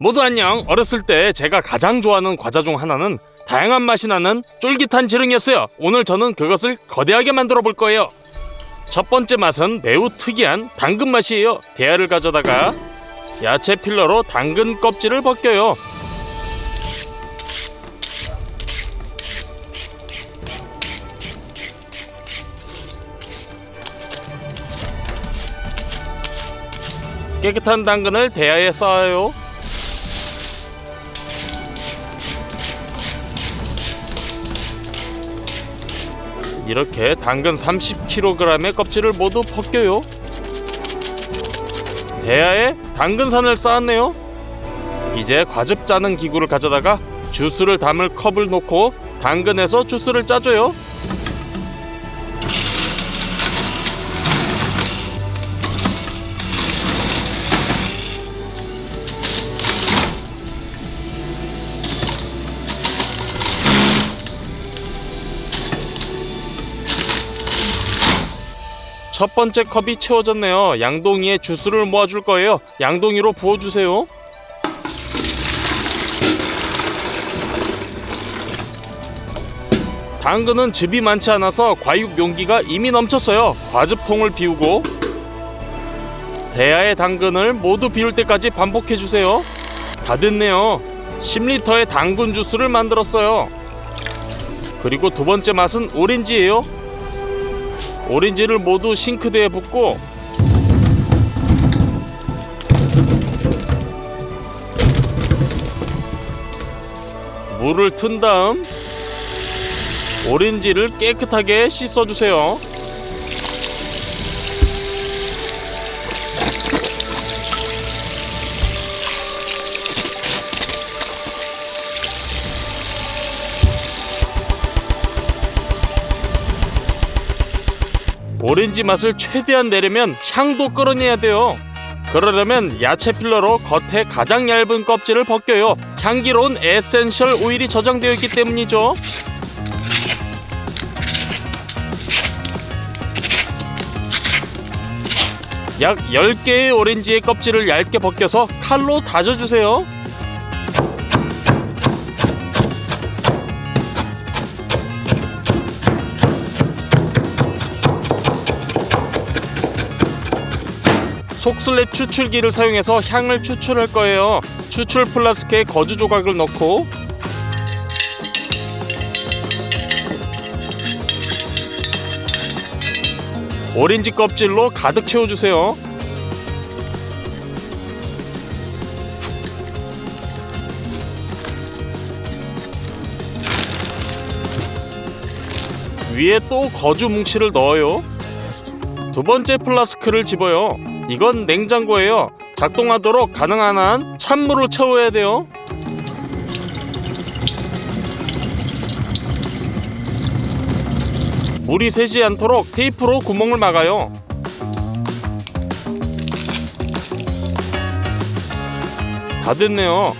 모두 안녕. 어렸을 때 제가 가장 좋아하는 과자 중 하나는 다양한 맛이 나는 쫄깃한 지릉이었어요. 오늘 저는 그것을 거대하게 만들어 볼 거예요. 첫 번째 맛은 매우 특이한 당근 맛이에요. 대야를 가져다가 야채 필러로 당근 껍질을 벗겨요. 깨끗한 당근을 대야에 쌓아요. 이렇게 당근 30kg의 껍질을 모두 벗겨요. 대야에 당근산을 쌓았네요. 이제 과즙 짜는 기구를 가져다가 주스를 담을 컵을 놓고 당근에서 주스를 짜줘요. 첫 번째 컵이 채워졌네요. 양동이에 주스를 모아줄 거예요. 양동이로 부어주세요. 당근은 즙이 많지 않아서 과육 용기가 이미 넘쳤어요. 과즙통을 비우고 대야의 당근을 모두 비울 때까지 반복해주세요. 다 됐네요. 10리터의 당근 주스를 만들었어요. 그리고 두 번째 맛은 오렌지예요. 오렌지를 모두 싱크대에 붓고 물을 튼 다음 오렌지를 깨끗하게 씻어주세요. 오렌지 맛을 최대한 내려면 향도 끌어내야 돼요. 그러려면 야채 필러로 겉에 가장 얇은 껍질을 벗겨요. 향기로운 에센셜 오일이 저장되어 있기 때문이죠. 약 10개의 오렌지의 껍질을 얇게 벗겨서 칼로 다져주세요. 속슬렛 추출기를 사용해서 향을 추출할 거예요. 추출 플라스크에 거즈 조각을 넣고 오렌지 껍질로 가득 채워주세요. 위에 또 거즈 뭉치를 넣어요. 두 번째 플라스크를 집어요. 이건 냉장고예요. 작동하도록 가능한 한 찬물을 채워야 돼요. 물이 새지 않도록 테이프로 구멍을 막아요. 다 됐네요.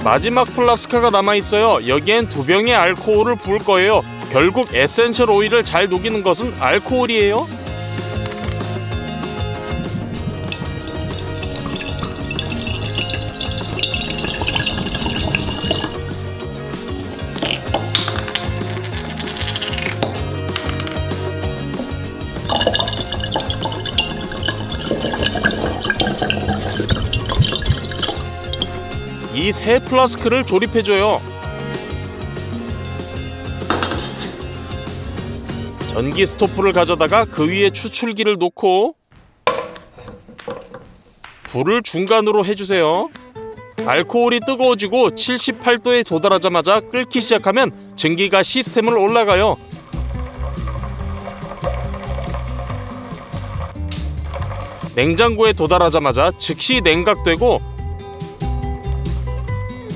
마지막 플라스크가 남아있어요. 여기엔 2병의 알코올을 부을 거예요. 결국 에센셜 오일을 잘 녹이는 것은 알코올이에요. 이 세 플라스크를 조립해줘요. 전기 스토프를 가져다가 그 위에 추출기를 놓고 불을 중간으로 해주세요. 알코올이 뜨거워지고 78도에 도달하자마자 끓기 시작하면 증기가 시스템을 올라가요. 냉장고에 도달하자마자 즉시 냉각되고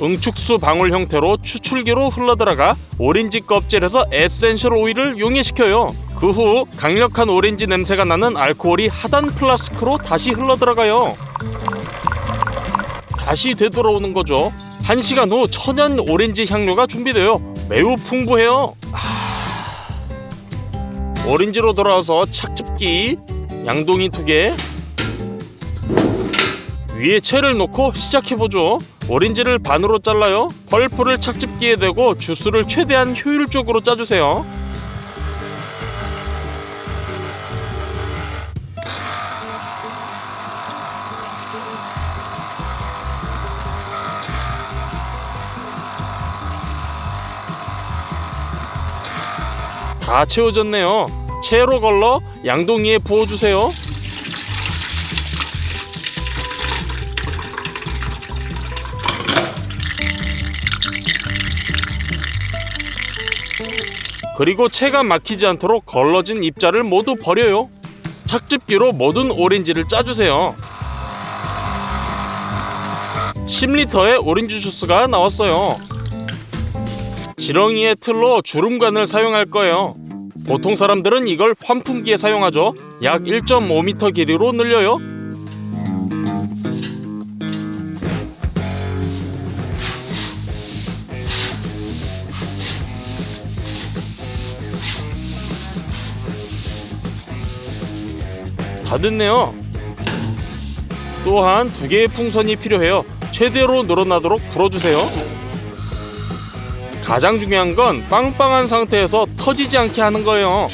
응축수 방울 형태로 추출기로 흘러들어가 오렌지 껍질에서 에센셜 오일을 용해시켜요. 그 후 강력한 오렌지 냄새가 나는 알코올이 하단 플라스크로 다시 흘러들어가요. 다시 되돌아오는 거죠. 1시간 후 천연 오렌지 향료가 준비돼요. 매우 풍부해요. 오렌지로 돌아와서 착즙기 양동이 2개 위에 채를 놓고 시작해보죠. 오렌지를 반으로 잘라요. 펄프를 착즙기에 대고 주스를 최대한 효율적으로 짜주세요. 다 채워졌네요. 채로 걸러 양동이에 부어주세요. 그리고 채가 막히지 않도록 걸러진 입자를 모두 버려요. 착즙기로 모든 오렌지를 짜주세요. 10리터의 오렌지 주스가 나왔어요. 지렁이의 틀로 주름관을 사용할 거예요. 보통 사람들은 이걸 환풍기에 사용하죠. 약 1.5m 길이로 늘려요. 다 됐네요. 또한 2개의 풍선이 필요해요. 최대로 늘어나도록 불어주세요. 가장 중요한 건 빵빵한 상태에서 터지지 않게 하는 거예요.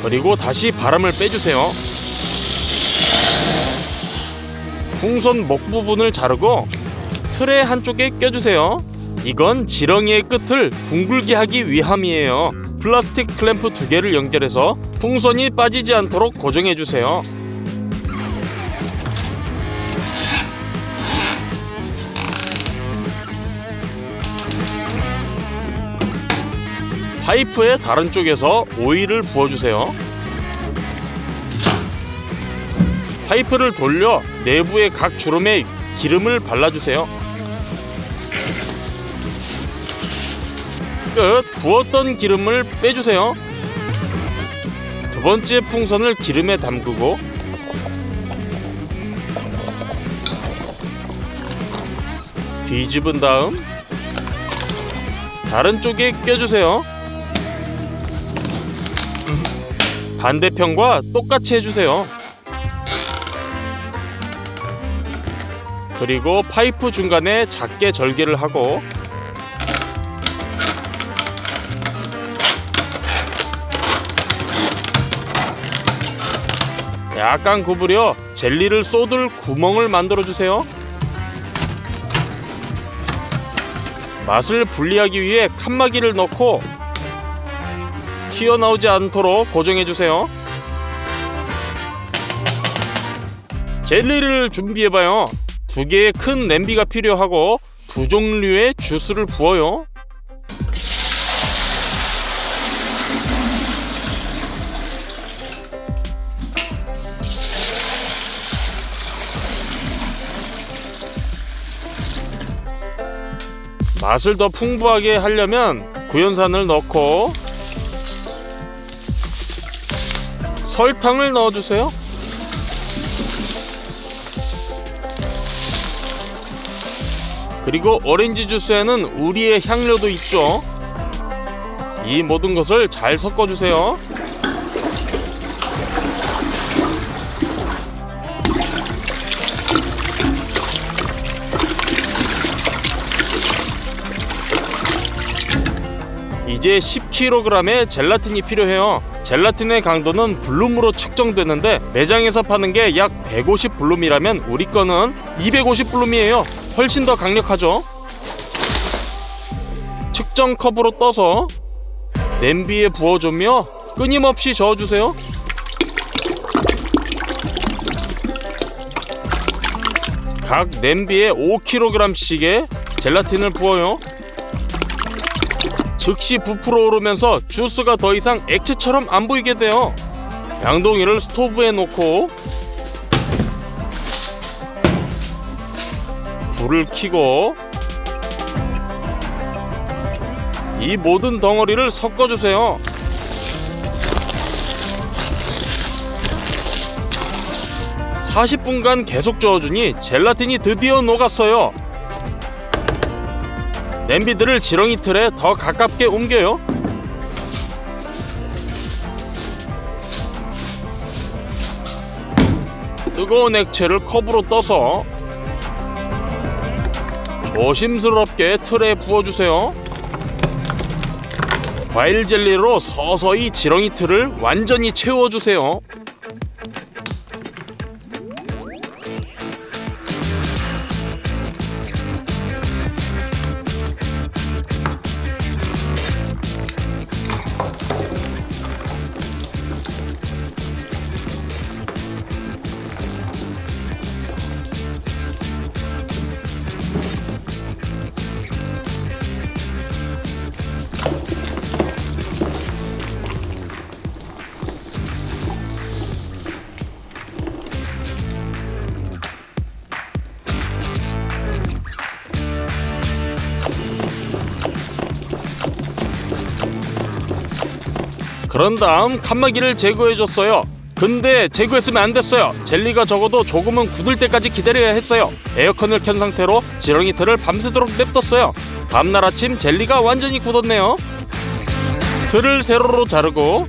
그리고 다시 바람을 빼주세요. 풍선 목 부분을 자르고 틀의 한쪽에 껴주세요. 이건 지렁이의 끝을 둥글게 하기 위함이에요. 플라스틱 클램프 2개를 연결해서 풍선이 빠지지 않도록 고정해주세요. 파이프의 다른 쪽에서 오일을 부어주세요. 파이프를 돌려 내부의 각 주름에 기름을 발라주세요. 끝. 부었던 기름을 빼주세요. 2번째 풍선을 기름에 담그고 뒤집은 다음 다른 쪽에 껴주세요. 반대편과 똑같이 해주세요. 그리고 파이프 중간에 작게 절개를 하고 약간 구부려 젤리를 쏟을 구멍을 만들어주세요. 맛을 분리하기 위해 칸막이를 넣고 튀어나오지 않도록 고정해주세요. 젤리를 준비해봐요. 2개의 큰 냄비가 필요하고 2종류의 주스를 부어요. 맛을 더 풍부하게 하려면 구연산을 넣고 설탕을 넣어주세요. 그리고 오렌지 주스에는 우리의 향료도 있죠. 이 모든 것을 잘 섞어주세요. 이제 10kg의 젤라틴이 필요해요. 젤라틴의 강도는 블룸으로 측정되는데 매장에서 파는 게 약 150블룸이라면 우리 거는 250블룸이에요. 훨씬 더 강력하죠. 측정 컵으로 떠서 냄비에 부어주며 끊임없이 저어주세요. 각 냄비에 5kg씩의 젤라틴을 부어요. 즉시 부풀어 오르면서 주스가 더 이상 액체처럼 안 보이게 돼요. 양동이를 스토브에 놓고 불을 켜고 이 모든 덩어리를 섞어주세요. (40분간) 계속 저어주니 젤라틴이 드디어 녹았어요. 냄비들을 지렁이 틀에 더 가깝게 옮겨요. 뜨거운 액체를 컵으로 떠서 조심스럽게 틀에 부어주세요. 과일 젤리로 서서히 지렁이 틀을 완전히 채워주세요. 그런 다음 칸막이를 제거해줬어요. 근데 제거했으면 안 됐어요. 젤리가 적어도 조금은 굳을 때까지 기다려야 했어요. 에어컨을 켠 상태로 지렁이 틀을 밤새도록 냅뒀어요. 다음날 아침 젤리가 완전히 굳었네요. 틀을 세로로 자르고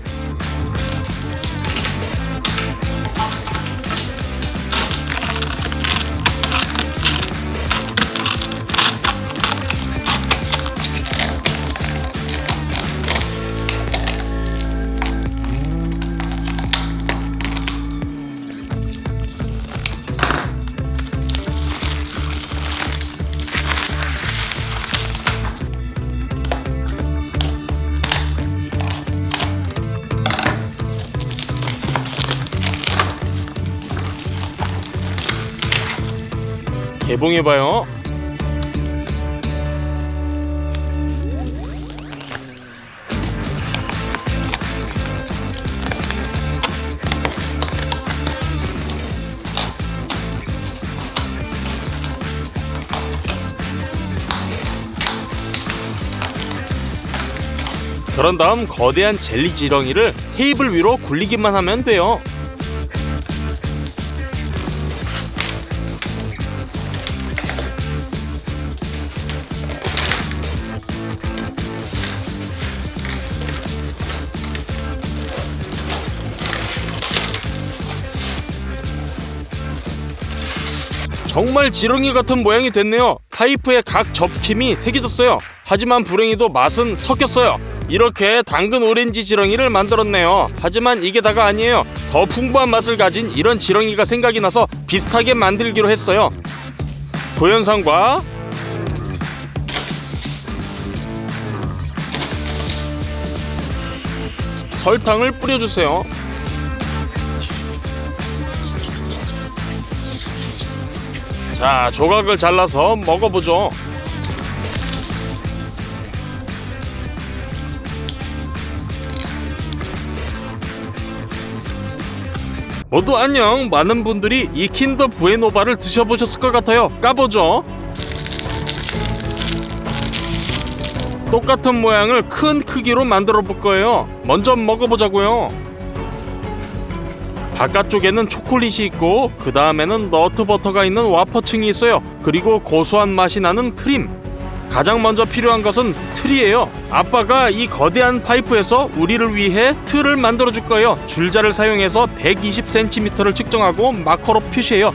개봉해봐요. 그런 다음 거대한 젤리 지렁이를 테이블 위로 굴리기만 하면 돼요. 정말 지렁이 같은 모양이 됐네요. 파이프에 각 접힘이 새겨졌어요. 하지만 불행히도 맛은 섞였어요. 이렇게 당근 오렌지 지렁이를 만들었네요. 하지만 이게 다가 아니에요. 더 풍부한 맛을 가진 이런 지렁이가 생각이 나서 비슷하게 만들기로 했어요. 구연산과 설탕을 뿌려주세요. 자, 조각을 잘라서 먹어보죠. 모두 안녕. 많은 분들이 이 킨더 부에노바를 드셔보셨을 것 같아요. 까보죠. 똑같은 모양을 큰 크기로 만들어 볼 거예요. 먼저 먹어보자고요. 바깥쪽에는 초콜릿이 있고 그 다음에는 너트버터가 있는 와퍼층이 있어요. 그리고 고소한 맛이 나는 크림. 가장 먼저 필요한 것은 틀이에요. 아빠가 이 거대한 파이프에서 우리를 위해 틀을 만들어 줄 거예요. 줄자를 사용해서 120cm를 측정하고 마커로 표시해요.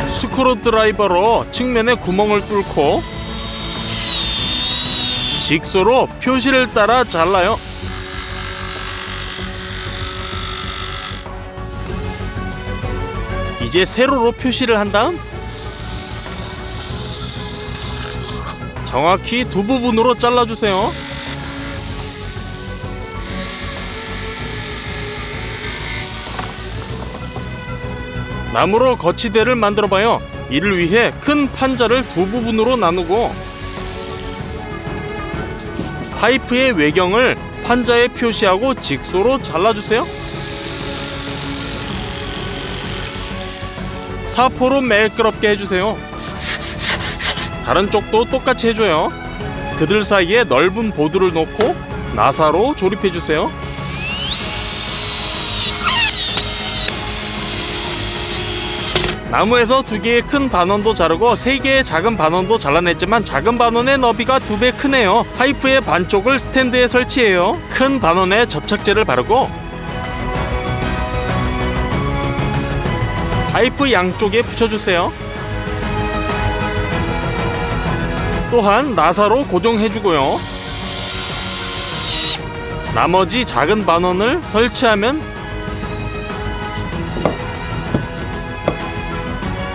스크루 드라이버로 측면에 구멍을 뚫고 직소로 표시를 따라 잘라요. 이제 세로로 표시를 한 다음 정확히 두 부분으로 잘라주세요. 나무로 거치대를 만들어봐요. 이를 위해 큰 판자를 두 부분으로 나누고 파이프의 외경을 판자에 표시하고 직소로 잘라주세요. 사포로 매끄럽게 해주세요. 다른 쪽도 똑같이 해줘요. 그들 사이에 넓은 보드를 놓고 나사로 조립해주세요. 나무에서 2개의 큰 반원도 자르고 3개의 작은 반원도 잘라냈지만 작은 반원의 너비가 2배 크네요. 파이프의 반쪽을 스탠드에 설치해요. 큰 반원에 접착제를 바르고 파이프 양쪽에 붙여주세요. 또한 나사로 고정해주고요. 나머지 작은 반원을 설치하면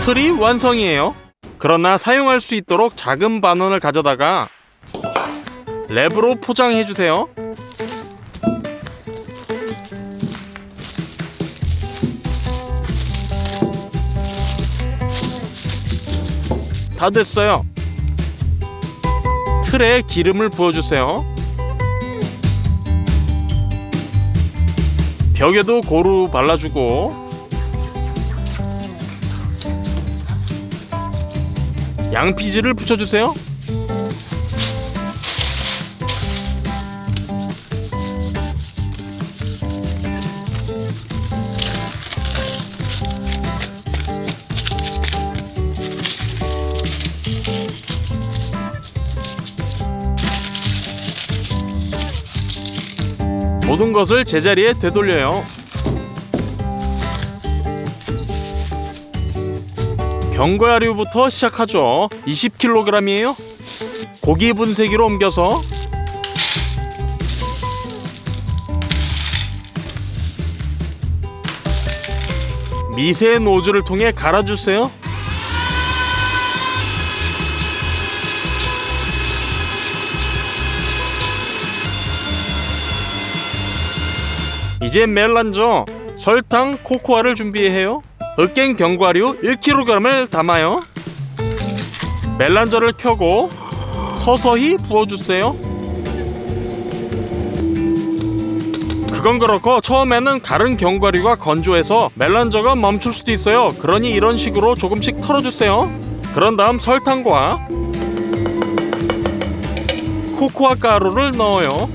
틀이 완성이에요. 그러나 사용할 수 있도록 작은 반원을 가져다가 랩으로 포장해주세요. 다 됐어요. 틀에 기름을 부어주세요. 벽에도 고루 발라주고 양피지를 붙여주세요. 모든 것을 제자리에 되돌려요. 견과류부터 시작하죠. 20kg이에요. 고기 분쇄기로 옮겨서 미세 노즐을 통해 갈아주세요. 이제 멜란저, 설탕, 코코아를 준비해요. 으깬 견과류 1kg을 담아요. 멜란저를 켜고 서서히 부어주세요. 그건 그렇고 처음에는 갈은 견과류가 건조해서 멜란저가 멈출 수도 있어요. 그러니 이런 식으로 조금씩 털어주세요. 그런 다음 설탕과 코코아 가루를 넣어요.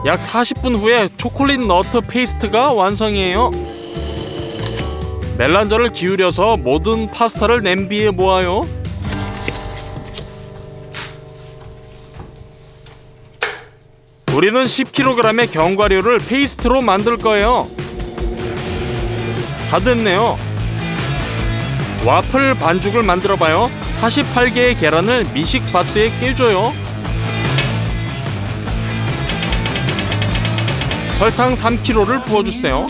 약 40분 후에 초콜릿 너트 페이스트가 완성이에요. 멜란저를 기울여서 모든 파스타를 냄비에 모아요. 우리는 10kg의 견과류를 페이스트로 만들 거예요. 다 됐네요. 와플 반죽을 만들어봐요. 48개의 계란을 미식 바트에 깨줘요. 설탕 3kg를 부어주세요.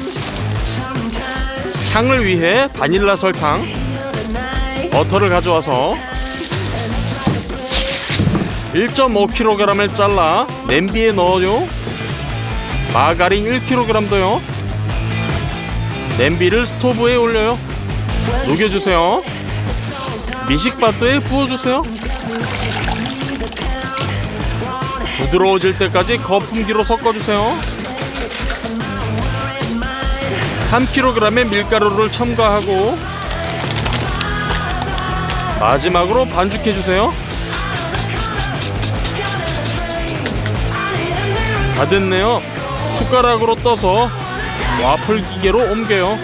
향을 위해 바닐라 설탕, 버터를 가져와서 1.5kg을 잘라 냄비에 넣어요. 마가린 1kg도요. 냄비를 스토브에 올려요. 녹여주세요. 미식바트에 부어주세요. 부드러워질 때까지 거품기로 섞어주세요. 3kg의 밀가루를 첨가하고 마지막으로 반죽해주세요. 다 됐네요. 숟가락으로 떠서 와플 기계로 옮겨요.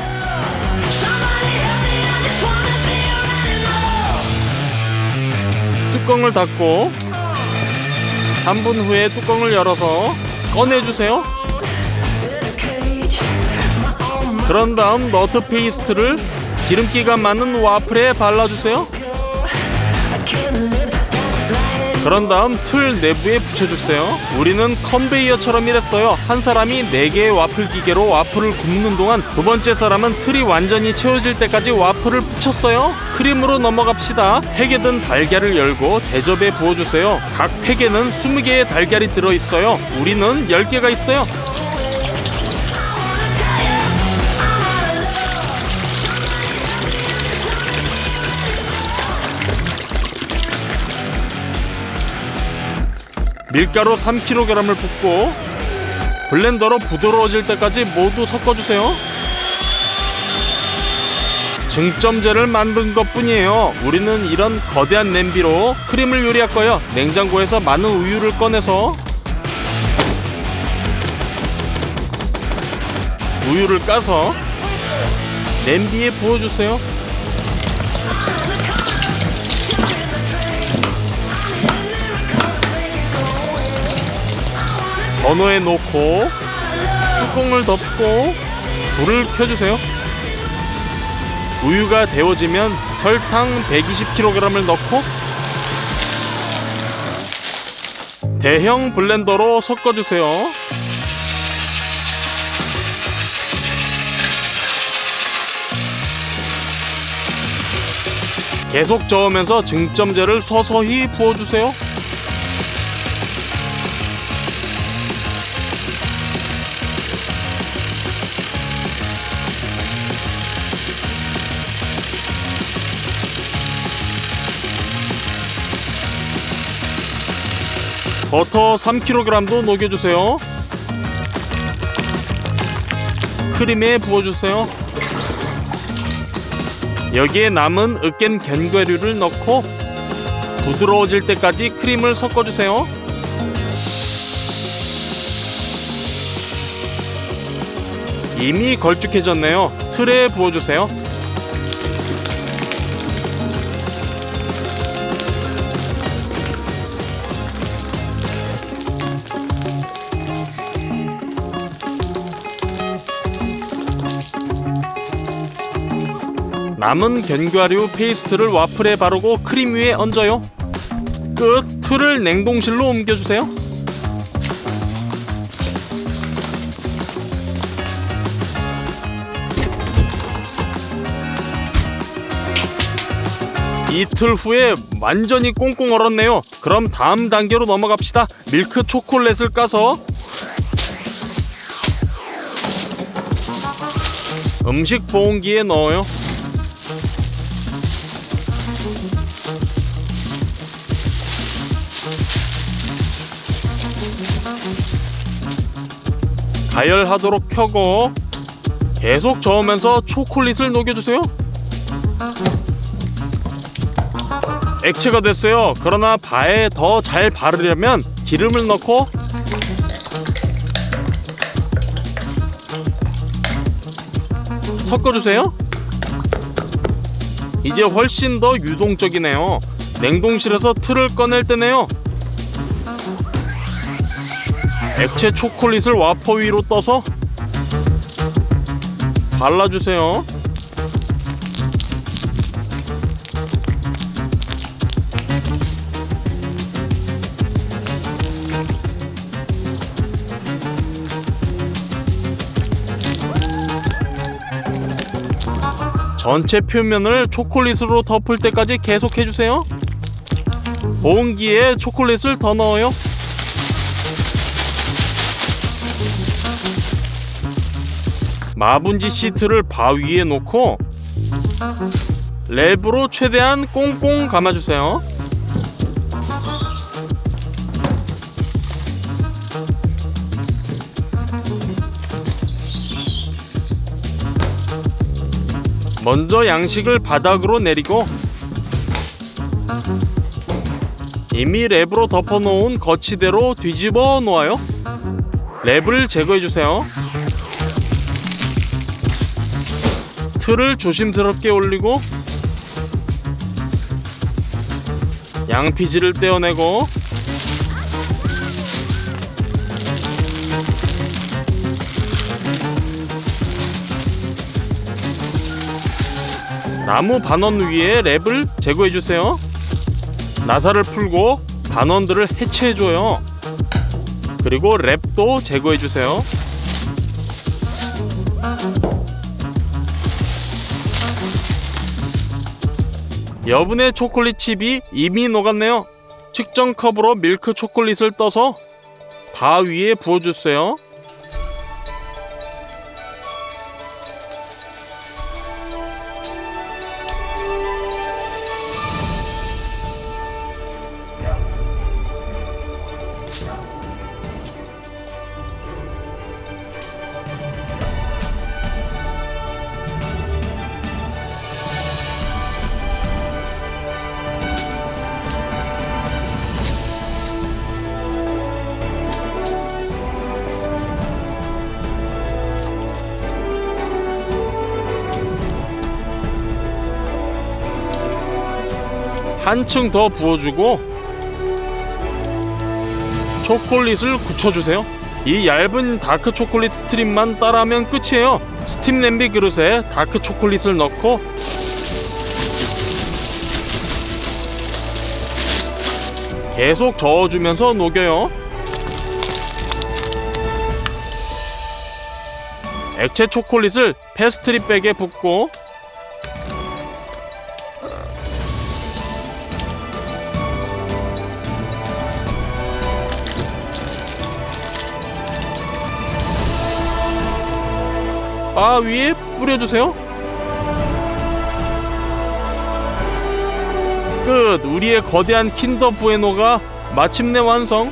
뚜껑을 닫고 3분 후에 뚜껑을 열어서 꺼내주세요. 그런 다음 너트 페이스트를 기름기가 많은 와플에 발라주세요. 그런 다음 틀 내부에 붙여주세요. 우리는 컨베이어처럼 일했어요. 한 사람이 4개의 와플 기계로 와플을 굽는 동안 두 번째 사람은 틀이 완전히 채워질 때까지 와플을 붙였어요. 크림으로 넘어갑시다. 팩에 든 달걀을 열고 대접에 부어주세요. 각 팩에는 20개의 달걀이 들어있어요. 우리는 10개가 있어요. 밀가루 3kg을 붓고 블렌더로 부드러워질 때까지 모두 섞어주세요. 증점제를 만든 것뿐이에요. 우리는 이런 거대한 냄비로 크림을 요리할 거예요. 냉장고에서 많은 우유를 꺼내서 우유를 까서 냄비에 부어주세요. 전후에 놓고 뚜껑을 덮고 불을 켜주세요. 우유가 데워지면 설탕 120kg을 넣고 대형 블렌더로 섞어주세요. 계속 저으면서 증점제를 서서히 부어주세요. 버터 3kg도 녹여주세요. 크림에 부어주세요. 여기에 남은 으깬 견과류를 넣고 부드러워질 때까지 크림을 섞어주세요. 이미 걸쭉해졌네요. 틀에 부어주세요. 남은 견과류 페이스트를 와플에 바르고 크림 위에 얹어요. 끝! 틀을 냉동실로 옮겨주세요. 이틀 후에 완전히 꽁꽁 얼었네요. 그럼 다음 단계로 넘어갑시다. 밀크 초콜릿을 까서 음식 보온기에 넣어요. 가열하도록 켜고 계속 저으면서 초콜릿을 녹여주세요. 액체가 됐어요. 그러나 바에 더 잘 바르려면 기름을 넣고 섞어주세요. 이제 훨씬 더 유동적이네요. 냉동실에서 틀을 꺼낼 때네요. 액체 초콜릿을 와퍼 위로 떠서 발라주세요. 전체 표면을 초콜릿으로 덮을 때까지 계속해주세요. 보온기에 초콜릿을 더 넣어요. 마분지 시트를 바 위에 놓고 랩으로 최대한 꽁꽁 감아주세요. 먼저 양식을 바닥으로 내리고 이미 랩으로 덮어놓은 거치대로 뒤집어 놓아요. 랩을 제거해주세요. 틀을 조심스럽게 올리고 양피지를 떼어내고 나무 반원 위에 랩을 제거해주세요. 나사를 풀고 반원들을 해체해줘요. 그리고 랩도 제거해주세요. 여분의 초콜릿 칩이 이미 녹았네요. 측정 컵으로 밀크 초콜릿을 떠서 바 위에 부어주세요. 한층 더 부어주고 초콜릿을 굳혀주세요. 이 얇은 다크 초콜릿 스트립만 따라하면 끝이에요. 스팀 냄비 그릇에 다크 초콜릿을 넣고 계속 저어주면서 녹여요. 액체 초콜릿을 페스트리 백에 붓고 바 위에 뿌려주세요. 끝! 우리의 거대한 킨더 부에노가 마침내 완성!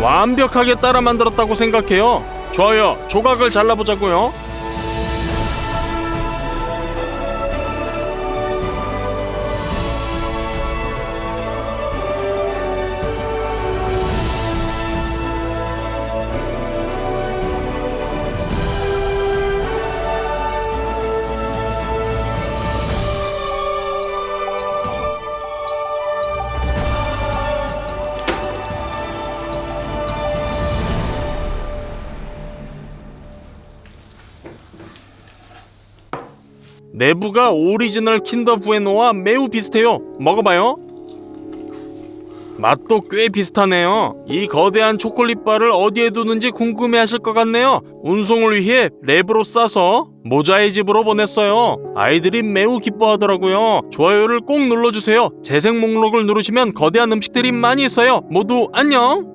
완벽하게 따라 만들었다고 생각해요. 좋아요. 조각을 잘라보자고요. 내부가 오리지널 킨더 부에노와 매우 비슷해요. 먹어봐요. 맛도 꽤 비슷하네요. 이 거대한 초콜릿바를 어디에 두는지 궁금해하실 것 같네요. 운송을 위해 랩으로 싸서 모자의 집으로 보냈어요. 아이들이 매우 기뻐하더라고요. 좋아요를 꼭 눌러주세요. 재생 목록을 누르시면 거대한 음식들이 많이 있어요. 모두 안녕!